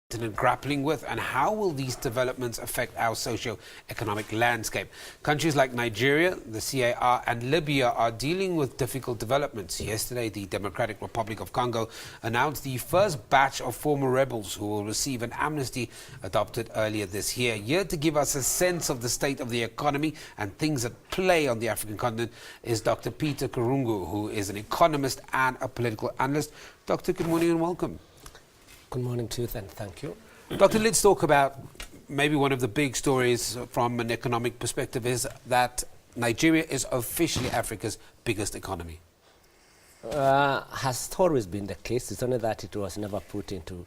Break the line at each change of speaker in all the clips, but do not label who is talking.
grappling with, and how will these developments affect our socio-economic landscape? Countries like Nigeria, the CAR and Libya are dealing with difficult developments. Yesterday, the Democratic Republic of Congo announced the first batch of former rebels who will receive an amnesty adopted earlier this year. Here to give us a sense of the state of the economy and things at play on the African continent is Dr. Peter Karungu, who is an economist and a political analyst. Doctor, good morning and welcome.
Good morning to you, and thank you.
Doctor, let's talk about maybe one of the big stories from an economic perspective is that Nigeria is officially Africa's biggest economy.
Has always been the case. It's only that it was never put into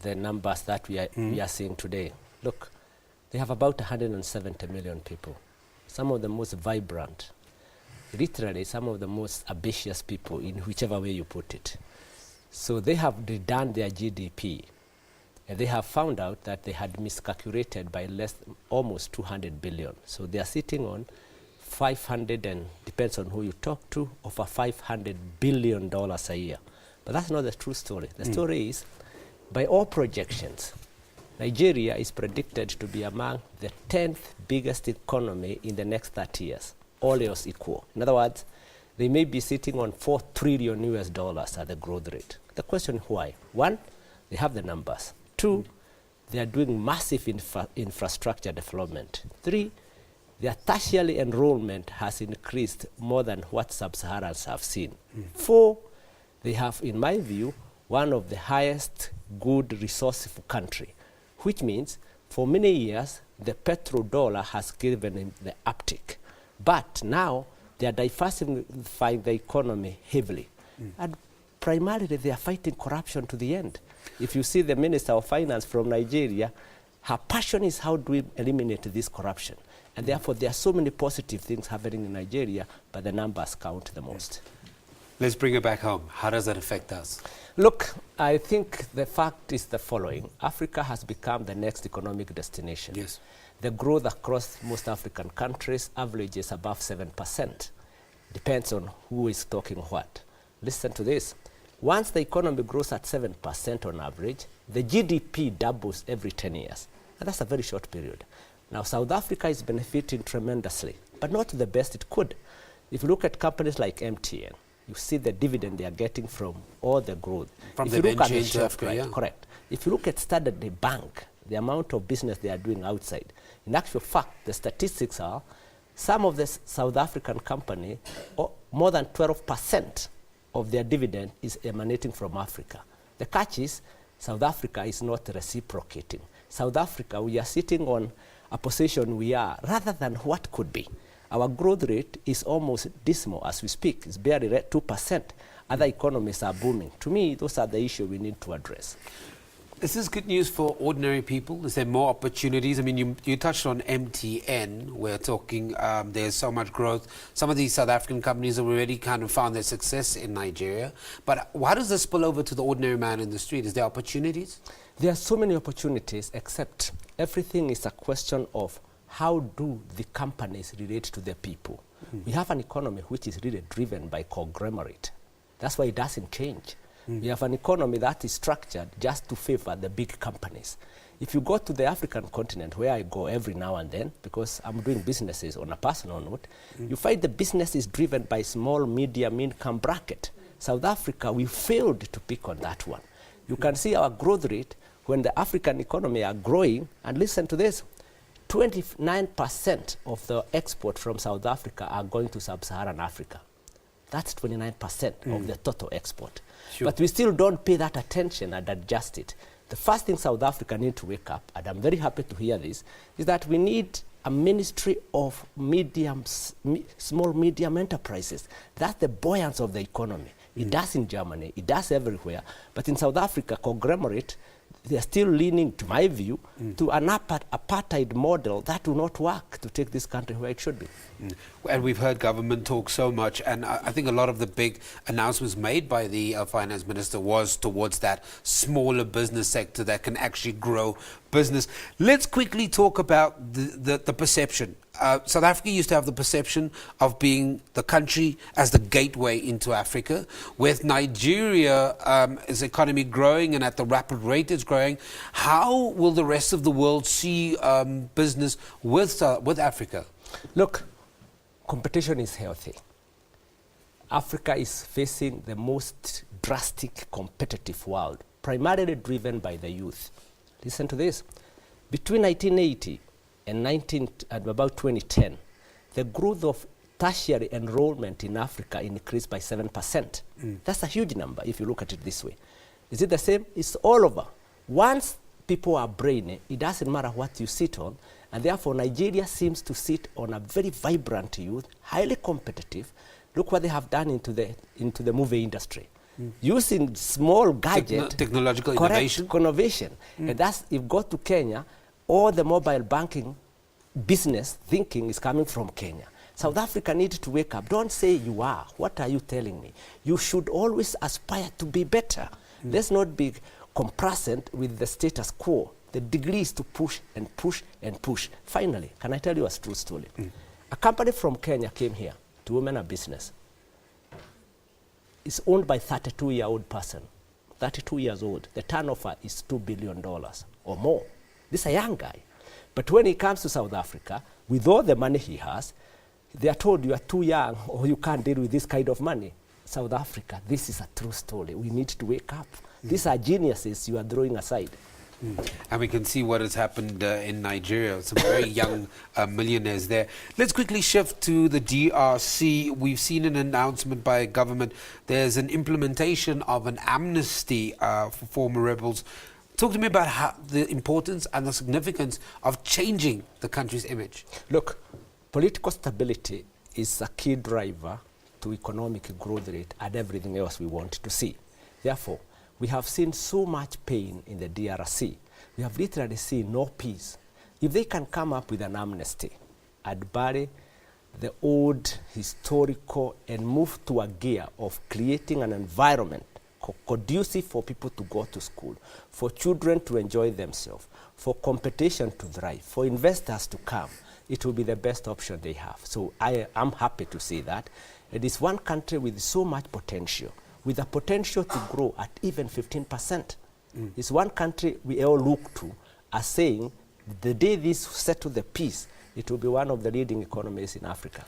the numbers that we are seeing today. Look, they have about 170 million people, some of the most vibrant, literally some of the most ambitious people in whichever way you put it. So they have redone their GDP, and they have found out that they had miscalculated by almost 200 billion. So they are sitting on 500, and depends on who you talk to, over $500 billion a year. But that's not the true story. The story is, by all projections, Nigeria is predicted to be among the 10th biggest economy in the next 30 years, all else equal. In other words, they may be sitting on $4 trillion at the growth rate. The question is why? One, they have the numbers. Two, they are doing massive infrastructure development. Three, their tertiary enrollment has increased more than what sub-Saharans have seen. Four, they have, in my view, one of the highest good resourceful country, which means for many years, the petrodollar has given them the uptick. But now, they are diversifying the economy heavily. And primarily, they are fighting corruption to the end. If you see the Minister of Finance from Nigeria, her passion is how do we eliminate this corruption. And therefore, there are so many positive things happening in Nigeria, but the numbers count the most.
Let's bring it back home. How does that affect us?
Look, I think the fact is the following. Africa has become the next economic destination.
Yes.
The growth across most African countries averages above 7%. Depends on who is talking what. Listen to this. Once the economy grows at 7% on average, the GDP doubles every 10 years. And that's a very short period. Now, South Africa is benefiting tremendously, but not to the best it could. If you look at companies like MTN, you see the dividend they are getting from all the growth.
From
if
the
you look at
venture
the share
Africa,
price,
yeah.
Correct. If you look at Standard Bank, the amount of business they are doing outside, in actual fact, the statistics are some of the South African company, more than 12% of their dividend is emanating from Africa. The catch is South Africa is not reciprocating. South Africa, we are sitting on a position we are rather than what could be. Our growth rate is almost dismal as we speak. It's barely 2%. Other economies are booming. To me, those are the issues we need to address.
Is this good news for ordinary people? Is there more opportunities? I mean, you touched on MTN. We're talking there's so much growth. Some of these South African companies have already kind of found their success in Nigeria. But why does this spill over to the ordinary man in the street? Is there opportunities?
There are so many opportunities, except everything is a question of how do the companies relate to the people. We have an economy which is really driven by conglomerate. That's why it doesn't change. We have an economy that is structured just to favor the big companies. If you go to the African continent, where I go every now and then, because I'm doing businesses on a personal note, you find the business is driven by small, medium income bracket. South Africa, we failed to pick on that one. You can see our growth rate when the African economy are growing, and listen to this, 29% of the export from South Africa are going to sub-Saharan Africa. That's 29% of the total export.
Sure.
But we still don't pay that attention and adjust it. The first thing South Africa need to wake up, and I'm very happy to hear this, is that we need a ministry of small medium enterprises. That's the buoyancy of the economy. It does in Germany, it does everywhere. But in South Africa, conglomerate, they are still leaning, to my view, to an apartheid model that will not work to take this country where it should be.
And we've heard government talk so much, and I think a lot of the big announcements made by the finance minister was towards that smaller business sector that can actually grow business. Let's quickly talk about the perception South Africa used to have the perception of being the country as the gateway into Africa. With Nigeria's economy growing and at the rapid rate it's growing, how will the rest of the world see business with Africa?
Look, competition is healthy. Africa is facing the most drastic competitive world, primarily driven by the youth. Listen to this. Between 1980 and about 2010, the growth of tertiary enrollment in Africa increased by 7%. That's a huge number if you look at it this way. Is it the same? It's all over. Once people are brainy, it doesn't matter what you sit on, and therefore Nigeria seems to sit on a very vibrant youth, highly competitive. Look what they have done into the movie industry. Using small gadget,
technological
innovation. And that's, if you go to Kenya, all the mobile banking business thinking is coming from Kenya. South Africa needs to wake up. Don't say you are. What are you telling me? You should always aspire to be better. Let's not be complacent with the status quo. The degree is to push and push and push. Finally, can I tell you a true story? A company from Kenya came here to Women of Business. It's owned by a 32-year-old person, 32 years old. The turnover is $2 billion or more. This is a young guy. But when he comes to South Africa, with all the money he has, they are told you are too young or you can't deal with this kind of money. South Africa, this is a true story. We need to wake up. These are geniuses you are throwing aside.
And we can see what has happened in Nigeria. Some very young millionaires there. Let's quickly shift to the DRC. We've seen an announcement by government. There's an implementation of an amnesty for former rebels. Talk to me about the importance and the significance of changing the country's image.
Look, political stability is a key driver to economic growth rate and everything else we want to see. Therefore, we have seen so much pain in the DRC. We have literally seen no peace. If they can come up with an amnesty and bury the old historical and move to a gear of creating an environment conducive for people to go to school, for children to enjoy themselves, for competition to thrive, for investors to come, it will be the best option they have. So I am happy to see that. It is one country with so much potential, with the potential to grow at even 15%. It's one country we all look to as saying, the day this settle the peace, it will be one of the leading economies in Africa.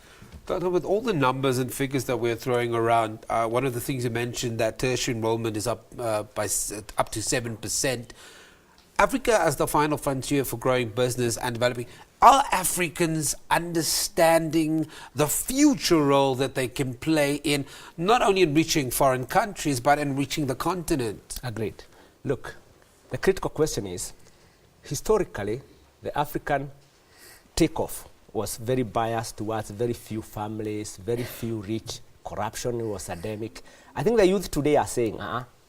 Doctor, with all the numbers and figures that we're throwing around, one of the things you mentioned, that tertiary enrollment is up up to 7%. Africa as the final frontier for growing business and developing. Are Africans understanding the future role that they can play in not only enriching foreign countries, but enriching the continent?
Agreed. Look, the critical question is, historically, the African takeoff was very biased towards very few families, very few rich. Corruption was endemic. I think the youth today are saying,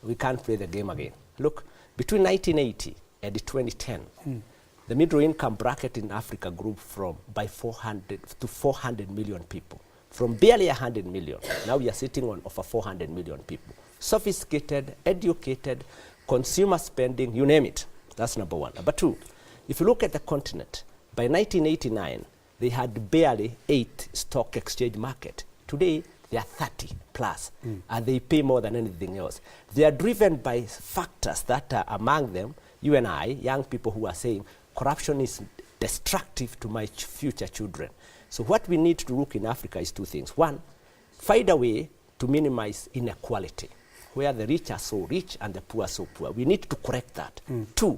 we can't play the game again. Look, between 1980 and 2010, the middle income bracket in Africa grew by 400 to 400 million people. From barely 100 million, now we are sitting on over 400 million people. Sophisticated, educated, consumer spending, you name it. That's number one. Number two, if you look at the continent, by 1989, they had barely 8 stock exchange market. Today, they are 30 plus, and they pay more than anything else. They are driven by factors that are among them, you and I, young people who are saying, corruption is destructive to my future children. So what we need to look in Africa is two things. One, find a way to minimize inequality, where the rich are so rich and the poor are so poor. We need to correct that. Two,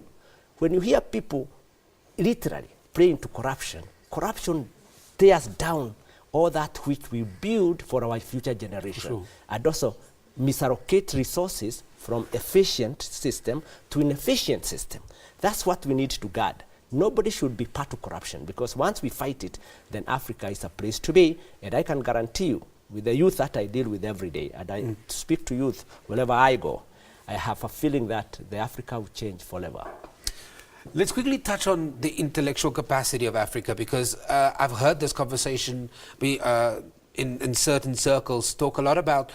when you hear people literally praying to corruption, corruption tears down all that which we build for our future generation. Sure. And also misallocate resources from efficient system to inefficient system. That's what we need to guard. Nobody should be part of corruption, because once we fight it, then Africa is a place to be. And I can guarantee you, with the youth that I deal with every day, and I speak to youth wherever I go, I have a feeling that the Africa will change forever.
Let's quickly touch on the intellectual capacity of Africa, because I've heard this conversation in certain circles talk a lot about,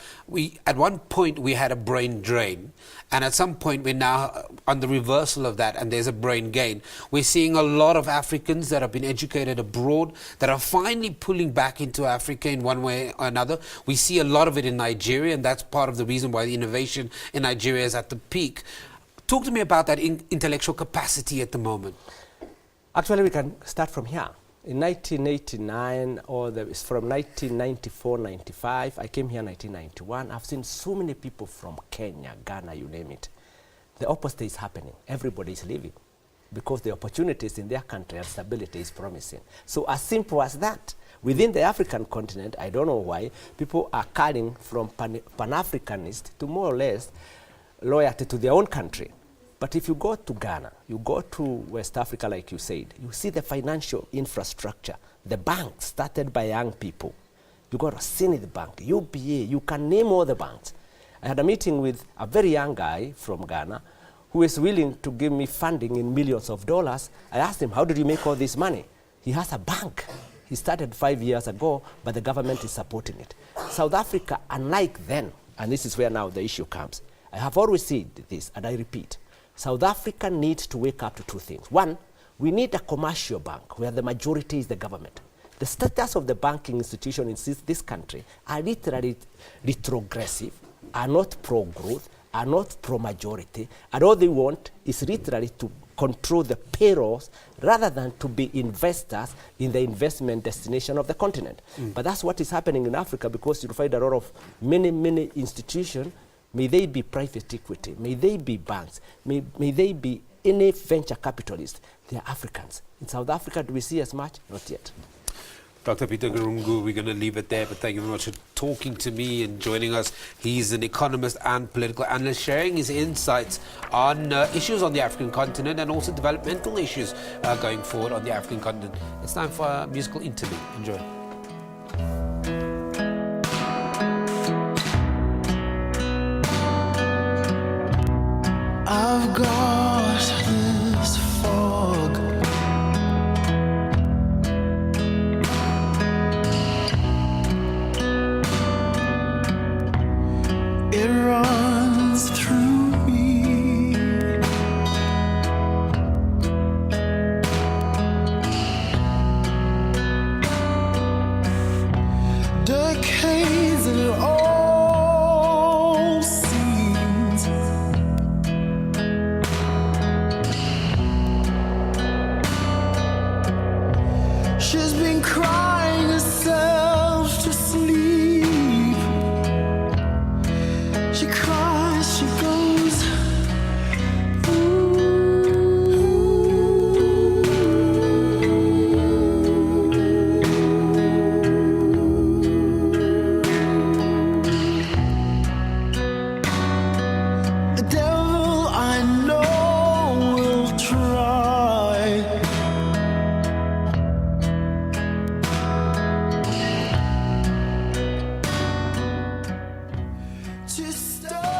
at one point we had a brain drain, and at some point we're now on the reversal of that, and there's a brain gain. We're seeing a lot of Africans that have been educated abroad that are finally pulling back into Africa in one way or another. We see a lot of it in Nigeria, and that's part of the reason why the innovation in Nigeria is at the peak. Talk to me about that intellectual capacity at the moment.
Actually, we can start from here. In 1989, from 1994, 95, I came here in 1991. I've seen so many people from Kenya, Ghana, you name it. The opposite is happening. Everybody is leaving because the opportunities in their country and stability is promising. So as simple as that, within the African continent, I don't know why, people are cutting from Pan-Africanist to more or less loyalty to their own country. But if you go to Ghana, you go to West Africa, like you said, you see the financial infrastructure, the banks started by young people. You got a Zenith Bank, UBA, you can name all the banks. I had a meeting with a very young guy from Ghana who is willing to give me funding in millions of dollars. I asked him, how did you make all this money? He has a bank. He started 5 years ago, but the government is supporting it. South Africa, unlike then, and this is where now the issue comes, I have always said this, and I repeat, South Africa needs to wake up to two things. One, we need a commercial bank where the majority is the government. The status of the banking institution in this country are literally retrogressive, are not pro-growth, are not pro-majority, and all they want is literally to control the payrolls rather than to be investors in the investment destination of the continent. But that's what is happening in Africa, because you find a lot of many institutions. May they be private equity, may they be banks, may they be any venture capitalists, they are Africans. In South Africa, do we see as much? Not yet.
Dr. Peter Karungu, we're going to leave it there, but thank you very much for talking to me and joining us. He's an economist and political analyst, sharing his insights on issues on the African continent and also developmental issues going forward on the African continent. It's time for a musical interlude. Enjoy.
I've got this fog. It runs through me. Decades and it all seems she's been crying herself to sleep. She cries, she goes, the devil I know will try to stop.